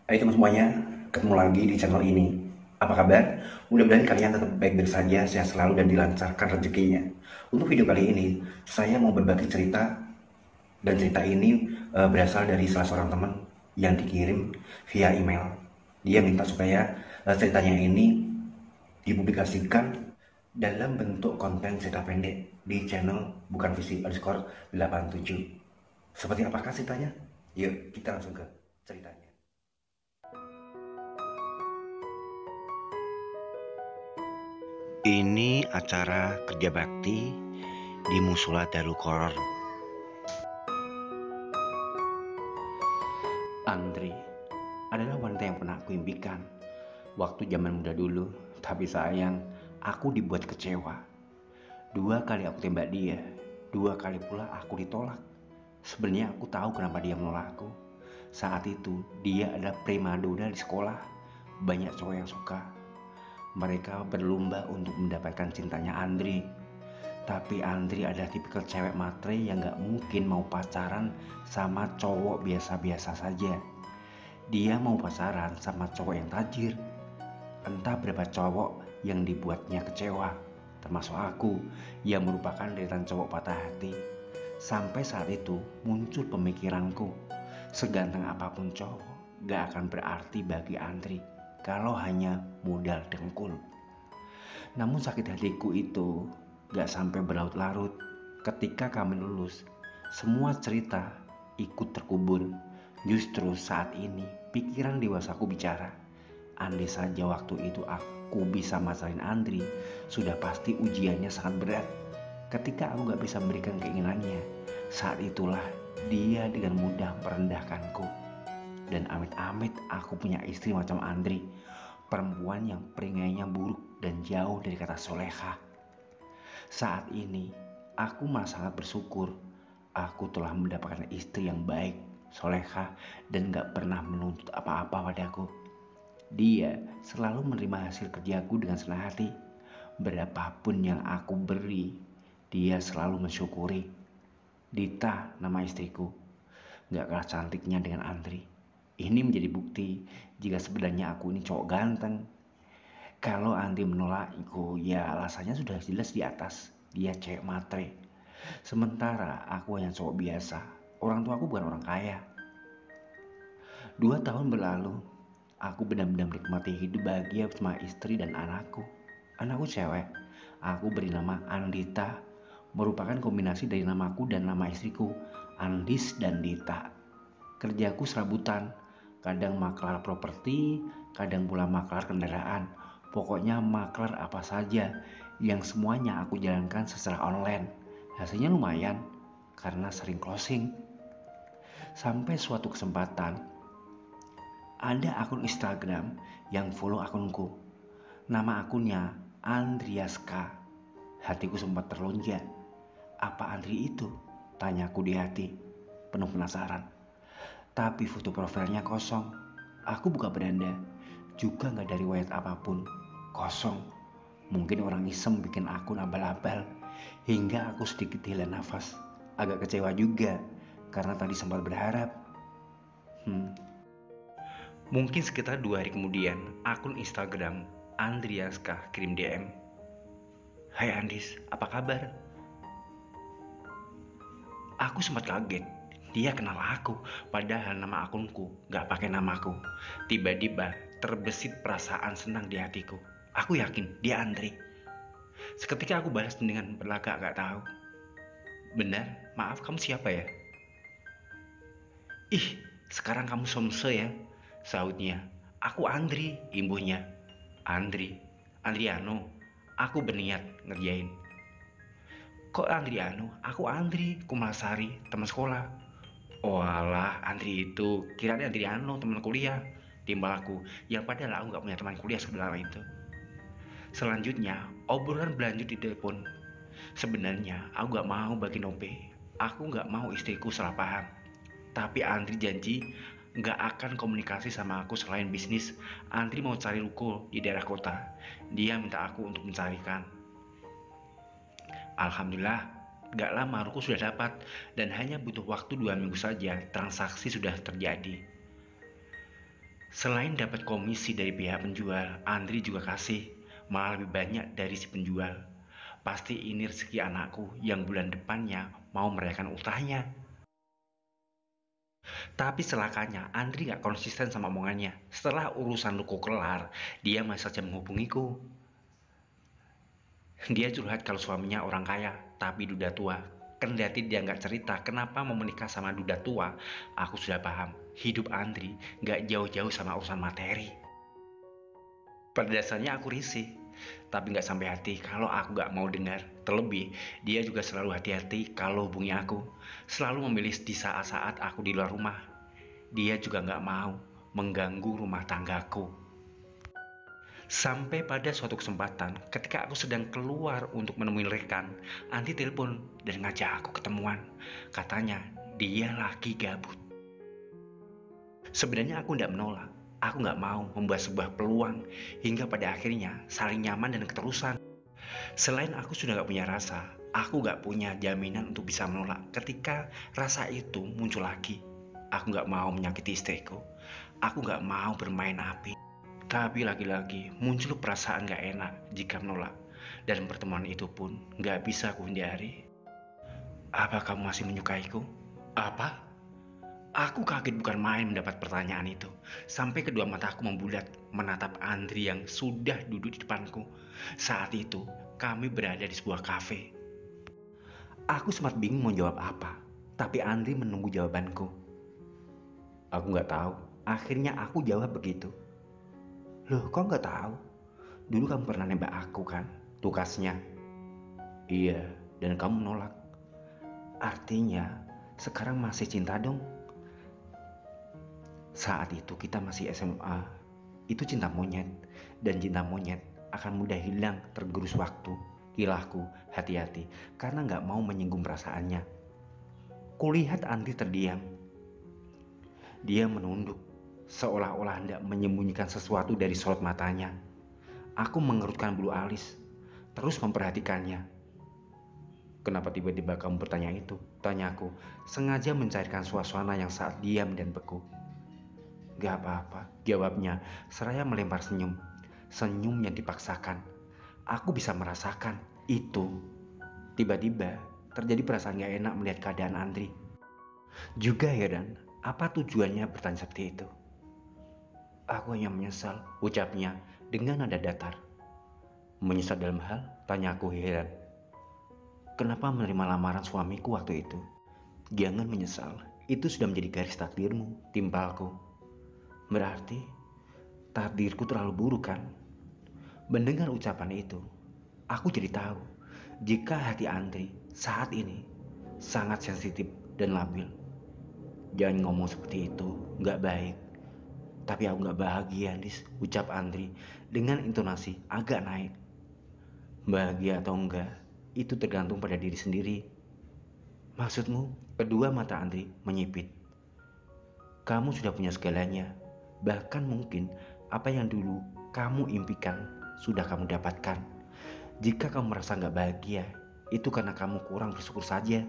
Hai teman semuanya, ketemu lagi di channel ini. Apa kabar? Mudah-mudahan kalian tetap baik-baik saja, sehat selalu dan dilancarkan rezekinya. Untuk video kali ini, saya mau berbagi cerita dan cerita ini berasal dari salah seorang teman yang dikirim via email. Dia minta supaya ceritanya ini dipublikasikan dalam bentuk konten cerita pendek di channel bukan visi underscore 87. Seperti apakah ceritanya? Yuk kita langsung ke ceritanya. Ini acara kerja bakti di Mushola Darul Qoror. Andri adalah wanita yang pernah aku impikan waktu zaman muda dulu, tapi sayang aku dibuat kecewa. 2 kali aku tembak dia, 2 kali pula aku ditolak. Sebenarnya aku tahu kenapa dia menolakku. Saat itu dia adalah primadona di sekolah, banyak cowok yang suka. Mereka berlomba untuk mendapatkan cintanya Andri. Tapi Andri adalah tipikal cewek matre yang gak mungkin mau pacaran sama cowok biasa-biasa saja. Dia mau pacaran sama cowok yang tajir. Entah berapa cowok yang dibuatnya kecewa, termasuk aku yang merupakan deretan cowok patah hati. Sampai saat itu muncul pemikiranku, seganteng apapun cowok gak akan berarti bagi Andri kalau hanya modal dengkul. Namun sakit hatiku itu gak sampai berlarut-larut. Ketika kami lulus, semua cerita ikut terkubur. Justru saat ini pikiran dewasaku bicara. Andai saja waktu itu aku bisa masalin Andri, sudah pasti ujiannya sangat berat. Ketika aku gak bisa memberikan keinginannya, saat itulah dia dengan mudah merendahkanku. Dan amit-amit aku punya istri macam Andri, perempuan yang peringainya buruk dan jauh dari kata soleha. Saat ini aku malah sangat bersyukur aku telah mendapatkan istri yang baik, soleha, dan gak pernah menuntut apa-apa padaku. Dia selalu menerima hasil kerjaku dengan senang hati. Berapapun yang aku beri, dia selalu mensyukuri. Dita nama istriku, gak kalah cantiknya dengan Andri. Ini menjadi bukti jika sebenarnya aku ini cowok ganteng. Kalau Andri menolakku, ya alasannya sudah jelas di atas. Dia cewek matre. Sementara aku hanya cowok biasa. Orang tua aku bukan orang kaya. 2 tahun berlalu, aku benar-benar menikmati hidup bahagia bersama istri dan anakku. Anakku cewek. Aku beri nama Andita, merupakan kombinasi dari namaku dan nama istriku, Andis dan Dita. Kerjaku serabutan, kadang maklar properti, kadang pula maklar kendaraan. Pokoknya maklar apa saja, yang semuanya aku jalankan secara online. Hasilnya lumayan, karena sering closing. Sampai suatu kesempatan, ada akun Instagram yang follow akunku. Nama akunnya Andriaska. Hatiku sempat terlonjak. Apa Andri itu? Tanyaku di hati, penuh penasaran. Tapi foto profilnya kosong. Aku buka beranda, juga gak dari riwayat apapun. Kosong. Mungkin orang iseng bikin akun abal-abal. Hingga aku sedikit hela nafas. Agak kecewa juga, karena tadi sempat berharap. Mungkin sekitar 2 hari kemudian, akun Instagram Andriaska kirim DM. Hai Andis, apa kabar? Aku sempat kaget. Dia kenal aku, padahal nama akunku gak pakai namaku. Tiba-tiba terbesit perasaan senang di hatiku. Aku yakin dia Andri. Seketika aku balas dengan berlagak gak tahu. Benar, maaf, kamu siapa ya? Ih, sekarang kamu somse ya, sahutnya. Aku Andri, imbuhnya. Andriano, aku berniat ngerjain. Kok Andriano? Aku Andri, Kumalasari, teman sekolah. Oh alah, Andri itu, kirain Andriano, teman kuliah. Timbal aku, yang padahal aku gak punya teman kuliah sebenarnya itu. Selanjutnya, obrolan berlanjut di telepon. Sebenarnya aku gak mau bagi nope. Aku gak mau istriku salah paham. Tapi Andri janji gak akan komunikasi sama aku selain bisnis. Andri mau cari ruko di daerah kota. Dia minta aku untuk mencarikan. Alhamdulillah, gak lama ruko sudah dapat. Dan hanya butuh waktu 2 minggu saja transaksi sudah terjadi. Selain dapat komisi dari pihak penjual, Andri juga kasih, malah lebih banyak dari si penjual. Pasti ini rezeki anakku yang bulan depannya mau merayakan ultahnya. Tapi celakanya, Andri gak konsisten sama omongannya. Setelah urusan ruko kelar, dia masih saja menghubungiku. Dia curhat kalau suaminya orang kaya, tapi duda tua. Kendati dia nggak cerita kenapa mau menikah sama duda tua, aku sudah paham. Hidup Andri nggak jauh-jauh sama urusan materi. Pada dasarnya aku risih, tapi nggak sampai hati kalau aku nggak mau dengar. Terlebih, dia juga selalu hati-hati kalau hubungi aku. Selalu memilih di saat-saat aku di luar rumah. Dia juga nggak mau mengganggu rumah tanggaku. Sampai pada suatu kesempatan, ketika aku sedang keluar untuk menemui rekan, Anti telepon dan ngajak aku ketemuan. Katanya, dia lagi gabut. Sebenarnya aku tidak menolak. Aku nggak mau membuat sebuah peluang hingga pada akhirnya saling nyaman dan keterusan. Selain aku sudah nggak punya rasa, aku nggak punya jaminan untuk bisa menolak ketika rasa itu muncul lagi. Aku nggak mau menyakiti istriku. Aku nggak mau bermain api. Tapi lagi-lagi muncul perasaan gak enak jika menolak. Dan pertemuan itu pun gak bisa kuhindari. Apa kamu masih menyukaiku? Apa? Aku kaget bukan main mendapat pertanyaan itu. Sampai kedua mataku membulat menatap Andri yang sudah duduk di depanku. Saat itu kami berada di sebuah kafe. Aku sempat bingung mau jawab apa. Tapi Andri menunggu jawabanku. Aku gak tahu. Akhirnya aku jawab begitu. Loh, kok nggak tahu? Dulu kamu pernah nembak aku kan, tukasnya. Iya, dan kamu nolak. Artinya, sekarang masih cinta dong. Saat itu kita masih SMA. Itu cinta monyet, dan cinta monyet akan mudah hilang tergerus waktu. Ilahku, hati-hati, karena nggak mau menyinggung perasaannya. Kulihat Andri terdiam. Dia menunduk. Seolah-olah hendak menyembunyikan sesuatu dari sorot matanya. Aku mengerutkan bulu alis, terus memperhatikannya. Kenapa tiba-tiba kamu bertanya itu? Tanyaku, sengaja mencairkan suasana yang saat diam dan beku. Gak apa-apa, jawabnya, seraya melempar senyum. Senyum yang dipaksakan. Aku bisa merasakan itu. Tiba-tiba, terjadi perasaan gak enak melihat keadaan Andri. Juga heran, apa tujuannya bertanya seperti itu? Aku hanya menyesal, ucapnya dengan nada datar. Menyesal dalam hal? Tanya aku heran. Kenapa menerima lamaran suamiku waktu itu? Jangan menyesal, itu sudah menjadi garis takdirmu, timpalku. Berarti takdirku terlalu buruk kan? Mendengar ucapan itu, aku jadi tahu jika hati Andri saat ini sangat sensitif dan labil. Jangan ngomong seperti itu, gak baik. Tapi aku gak bahagia, Lis, ucap Andri dengan intonasi agak naik. Bahagia atau enggak, itu tergantung pada diri sendiri. Maksudmu? Kedua mata Andri menyipit. Kamu sudah punya segalanya. Bahkan mungkin apa yang dulu kamu impikan sudah kamu dapatkan. Jika kamu merasa gak bahagia, itu karena kamu kurang bersyukur saja.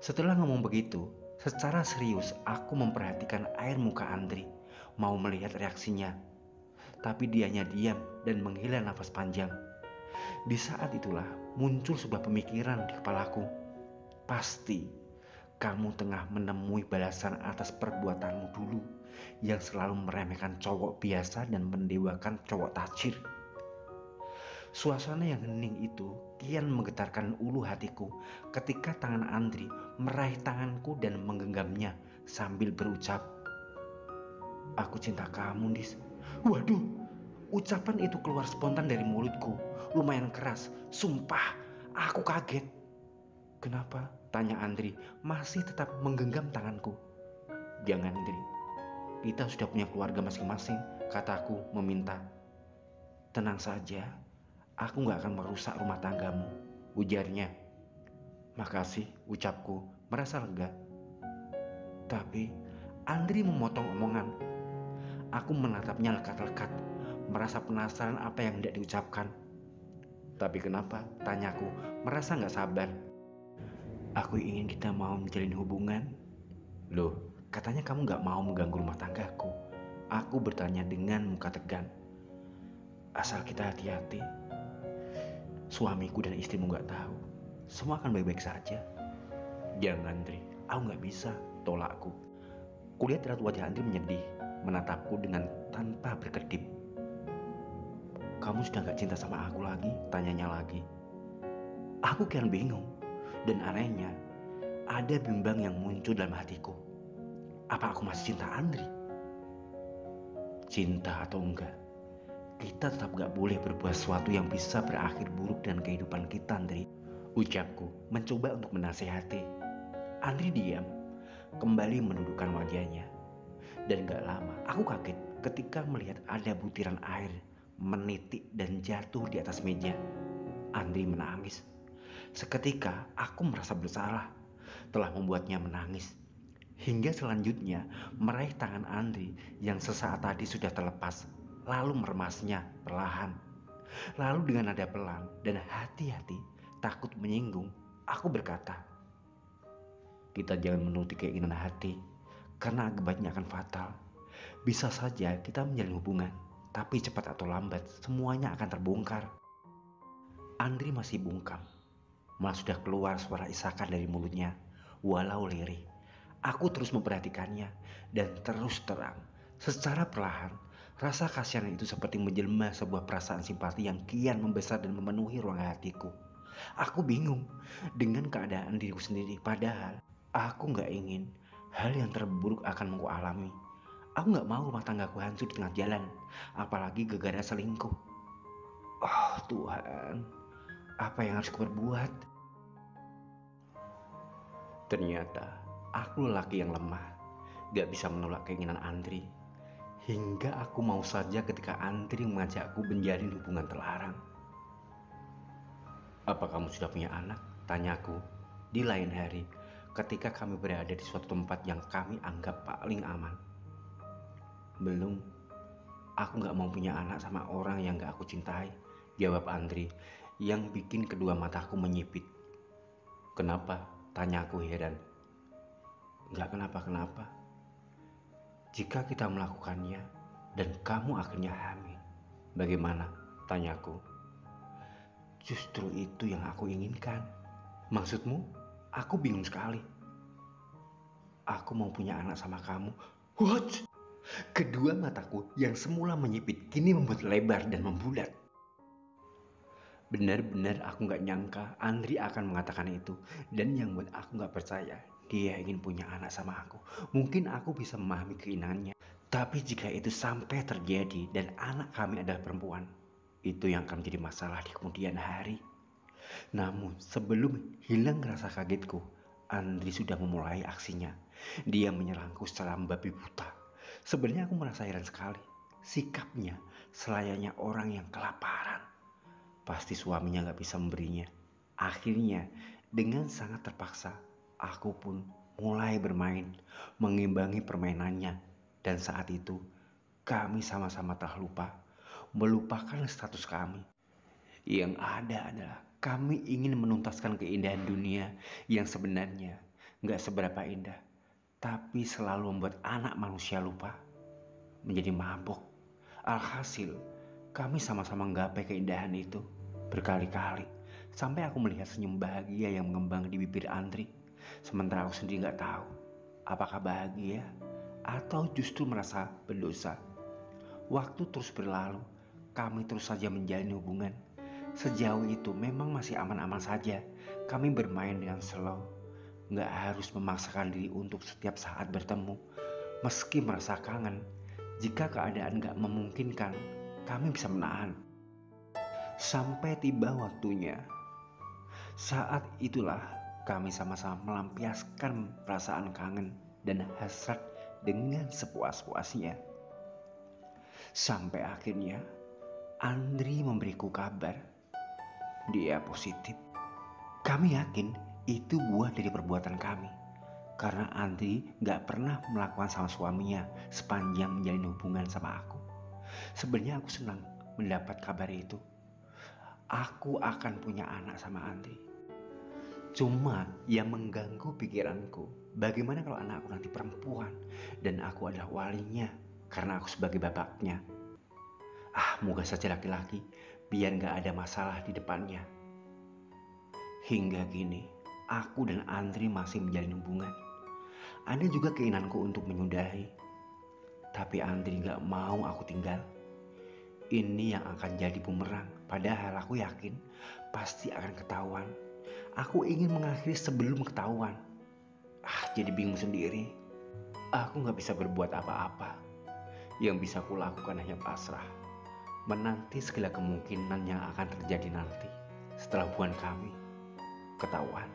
Setelah ngomong begitu, secara serius aku memperhatikan air muka Andri, mau melihat reaksinya. Tapi dianya diam dan menghela nafas panjang. Di saat itulah muncul sebuah pemikiran di kepalaku. Pasti kamu tengah menemui balasan atas perbuatanmu dulu yang selalu meremehkan cowok biasa dan mendewakan cowok tajir. Suasana yang hening itu kian menggetarkan ulu hatiku ketika tangan Andri meraih tanganku dan menggenggamnya sambil berucap, "Aku cinta kamu, Dis." Waduh, ucapan itu keluar spontan dari mulutku, lumayan keras. Sumpah, aku kaget. Kenapa? Tanya Andri, masih tetap menggenggam tanganku. Jangan, Andri. Kita sudah punya keluarga masing-masing, kataku meminta. Tenang saja. Aku gak akan merusak rumah tanggamu, ujarnya. Makasih, ucapku, merasa lega. Tapi Andri memotong omongan. Aku menatapnya lekat-lekat, merasa penasaran apa yang hendak diucapkan. Tapi kenapa? Tanyaku, merasa gak sabar. Aku ingin kita mau menjalin hubungan. Loh, katanya kamu gak mau mengganggu rumah tanggaku. Aku bertanya dengan muka tegang. Asal kita hati-hati. Suamiku dan istrimu gak tahu. Semua akan baik-baik saja. Jangan, Andri. Aku gak bisa, tolakku. Kulihat raut wajah Andri menyedih, menatapku dengan tanpa berkedip. Kamu sudah gak cinta sama aku lagi? Tanyanya lagi. Aku kian bingung. Dan anehnya, ada bimbang yang muncul dalam hatiku. Apa aku masih cinta Andri? Cinta atau enggak, kita tetap gak boleh berbuat sesuatu yang bisa berakhir buruk dengan kehidupan kita, Andri. Ucapku mencoba untuk menasehati. Andri diam, kembali menundukkan wajahnya. Dan gak lama, aku kaget ketika melihat ada butiran air menitik dan jatuh di atas meja. Andri menangis. Seketika aku merasa bersalah telah membuatnya menangis. Hingga selanjutnya meraih tangan Andri yang sesaat tadi sudah terlepas, lalu meremasnya perlahan. Lalu dengan nada pelan dan hati-hati, takut menyinggung, aku berkata, kita jangan menuruti keinginan hati, karena akibatnya akan fatal. Bisa saja kita menjalin hubungan, tapi cepat atau lambat semuanya akan terbongkar. Andri masih bungkam, malah sudah keluar suara isakan dari mulutnya, walau lirih. Aku terus memperhatikannya dan terus terang, secara perlahan, rasa kasihan itu seperti menjelma sebuah perasaan simpati yang kian membesar dan memenuhi ruang hatiku. Aku bingung dengan keadaan diriku sendiri, padahal aku gak ingin hal yang terburuk akan aku alami. Aku gak mau rumah tanggaku hancur di tengah jalan, apalagi gara-gara selingkuh. Oh Tuhan, apa yang harus kuperbuat? Ternyata aku lelaki yang lemah, gak bisa menolak keinginan Andri. Hingga aku mau saja ketika Andri mengajakku menjalin hubungan terlarang. Apa kamu sudah punya anak? Tanyaku di lain hari ketika kami berada di suatu tempat yang kami anggap paling aman. Belum, aku gak mau punya anak sama orang yang gak aku cintai, jawab Andri yang bikin kedua mataku menyipit. Kenapa? Tanyaku heran. Gak kenapa-kenapa. Jika kita melakukannya dan kamu akhirnya hamil, bagaimana? Tanyaku. Justru itu yang aku inginkan. Maksudmu? Aku bingung sekali. Aku mau punya anak sama kamu. What? Kedua mataku yang semula menyipit kini membuat lebar dan membulat. Benar-benar aku gak nyangka Andri akan mengatakan itu. Dan yang buat aku gak percaya, dia ingin punya anak sama aku. Mungkin aku bisa memahami keinginannya. Tapi jika itu sampai terjadi dan anak kami adalah perempuan, itu yang akan menjadi masalah di kemudian hari. Namun sebelum hilang rasa kagetku, Andri sudah memulai aksinya. Dia menyerangku secara membabi buta. Sebenarnya aku merasa heran sekali. Sikapnya selayaknya orang yang kelaparan. Pasti suaminya gak bisa memberinya. Akhirnya dengan sangat terpaksa, aku pun mulai bermain, mengimbangi permainannya. Dan saat itu kami sama-sama telah lupa, melupakan status kami. Yang ada adalah kami ingin menuntaskan keindahan dunia yang sebenarnya gak seberapa indah, tapi selalu membuat anak manusia lupa, menjadi mabuk. Alhasil kami sama-sama menggapai keindahan itu berkali-kali, sampai aku melihat senyum bahagia yang mengembang di bibir Andri. Sementara aku sendiri gak tahu apakah bahagia atau justru merasa berdosa. Waktu terus berlalu, kami terus saja menjalin hubungan. Sejauh itu memang masih aman-aman saja. Kami bermain dengan slow, gak harus memaksakan diri untuk setiap saat bertemu. Meski merasa kangen, jika keadaan gak memungkinkan, kami bisa menahan. Sampai tiba waktunya. Saat itulah kami sama-sama melampiaskan perasaan kangen dan hasrat dengan sepuas-puasnya. Sampai akhirnya Andri memberiku kabar dia positif. Kami yakin itu buah dari perbuatan kami, karena Andri gak pernah melakukan sama suaminya sepanjang menjalin hubungan sama aku. Sebenarnya aku senang mendapat kabar itu. Aku akan punya anak sama Andri. Cuma yang mengganggu pikiranku, bagaimana kalau anakku nanti perempuan dan aku adalah walinya? karena aku sebagai bapaknya. Moga saja laki-laki biar gak ada masalah di depannya. Hingga kini, aku dan Andri masih menjalin hubungan. Ada juga keinginanku untuk menyudahi, tapi Andri gak mau aku tinggal. Ini yang akan jadi bumerang, padahal aku yakin pasti akan ketahuan. Aku ingin mengakhiri sebelum ketahuan. Jadi bingung sendiri. Aku gak bisa berbuat apa-apa. Yang bisa kulakukan hanya pasrah, menanti segala kemungkinan yang akan terjadi nanti setelah hubungan kami ketahuan.